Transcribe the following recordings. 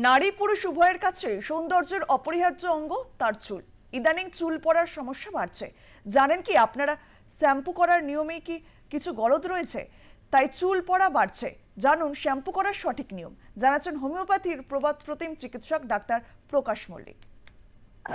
নারী পুরুষ উভয়ের কাছে সৌন্দর্যের অপরিহার্য অঙ্গ তার চুল। ইদানিং চুল পড়ার সমস্যা বাড়ছে। জানেন কি আপনারা, শ্যাম্পু করার নিয়মে কি কিছু গলদ রয়েছে? তাই চুল পড়া বাড়ছে। জানুন শ্যাম্পু করার সঠিক নিয়ম। জানাচ্ছেন হোমিওপ্যাথির প্রবাদ প্রতিম চিকিৎসক ডাক্তার প্রকাশ মল্লিক।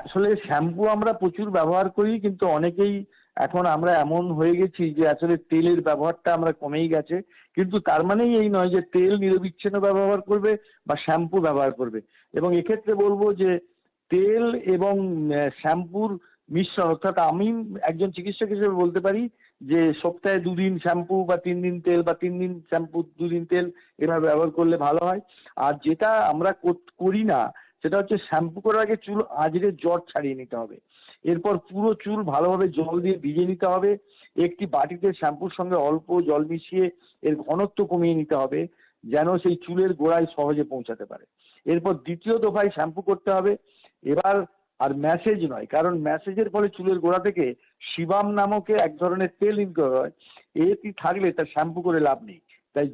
আসলে শ্যাম্পু আমরা প্রচুর ব্যবহার করি, কিন্তু অনেকেই এখন আমরা এমন হয়ে গেছি যে আসলে তেলের ব্যবহারটা আমরা কমেই গেছে। কিন্তু তার মানেই এই নয় যে তেল নিরবিচ্ছিন্ন ব্যবহার করবে বা শ্যাম্পু ব্যবহার করবে। এবং এক্ষেত্রে বলবো যে তেল এবং শ্যাম্পুর মিশ্রণ, অর্থাৎ আমি একজন চিকিৎসক হিসেবে বলতে পারি যে সপ্তাহে 2 দিন শ্যাম্পু বা 3 দিন তেল, বা 3 দিন শ্যাম্পু 2 দিন তেল, এভাবে ব্যবহার করলে ভালো হয়। আর যেটা আমরা করি না, সেটা হচ্ছে শ্যাম্পু করার আগে চুল আঁচড়ে জট ছাড়িয়ে নিতে হবে। এরপর পুরো চুল ভালোভাবে জল দিয়ে ভিজিয়ে নিতে হবে। একটি বাটিতে শ্যাম্পুর সঙ্গে অল্প জল মিশিয়ে এর ঘনত্ব কমিয়ে নিতে হবে, যেন সেই চুলের গোড়ায় সহজে পৌঁছাতে পারে। এরপর দ্বিতীয় দফায় শ্যাম্পু করতে হবে। এবার আর ম্যাসেজ নয়, কারণ ম্যাসেজের ফলে চুলের গোড়া থেকে সিবাম নামক এক ধরনের তেল নির্গত হয়। এটি থাকলে তার শ্যাম্পু করে লাভ নেই। তাই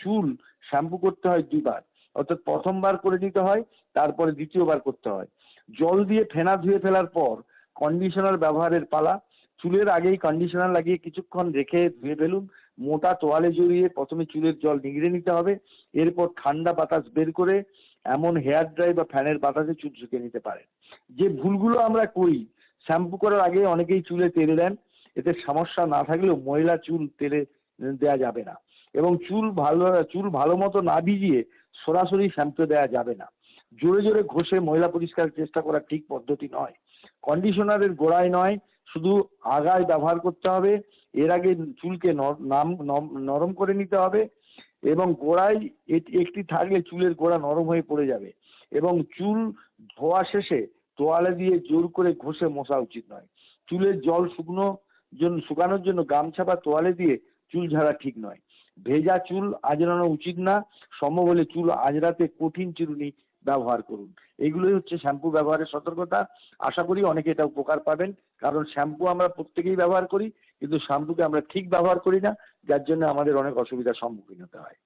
চুল শ্যাম্পু করতে হয় 2 বার, অর্থাৎ প্রথমবার করে নিতে হয়, তারপরে দ্বিতীয়বার করতে হয়। জল দিয়ে ফেনা ধুয়ে ফেলার পর কন্ডিশনার ব্যবহারের পালা। চুলের আগেই কন্ডিশনার লাগিয়ে কিছুক্ষণ রেখে ধুয়ে ফেলুন। মোটা তোয়ালে জড়িয়ে প্রথমে চুলের জল নিংড়ে নিতে হবে। এরপর ঠান্ডা বাতাস বের করে এমন হেয়ার ড্রাই বা ফ্যানের বাতাসে চুল শুকিয়ে নিতে পারেন। যে ভুলগুলো আমরা করি, শ্যাম্পু করার আগে অনেকেই চুলে তেল দেন। এতে সমস্যা না থাকলেও ময়লা চুল তেলে দেওয়া যাবে না। এবং চুল ভালো মতো না ভিজিয়ে সরাসরি শ্যাম্পু দেওয়া যাবে না। জোরে জোরে ঘষে ময়লা পরিষ্কারের চেষ্টা করা ঠিক পদ্ধতি নয়। কন্ডিশনারের গোড়ায় নয়, শুধু আগায় ব্যবহার করতে হবে। এর আগে চুলকে নরম করে নিতে হবে, এবং গোড়ায় একটি থাকলে চুলের গোড়া নরম হয়ে পড়ে যাবে। এবং চুল ধোয়া শেষে তোয়ালে দিয়ে জোর করে ঘষে মশা উচিত নয়। চুলের জল শুকানোর জন্য গামছা বা তোয়ালে দিয়ে চুল ঝাড়া ঠিক নয়। ভেজা চুল আঁচড়ানো উচিত না। সম্ভব হলে চুল আঁচড়াতে কঠিন চিরুনি ব্যবহার করুন। এগুলোই হচ্ছে শ্যাম্পু ব্যবহারের সতর্কতা। আশা করি অনেকে এটা উপকার পাবেন, কারণ শ্যাম্পু আমরা প্রত্যেকেই ব্যবহার করি, কিন্তু শ্যাম্পুকে আমরা ঠিক ব্যবহার করি না, যার জন্য আমাদের অনেক অসুবিধার সম্মুখীন হতে হয়।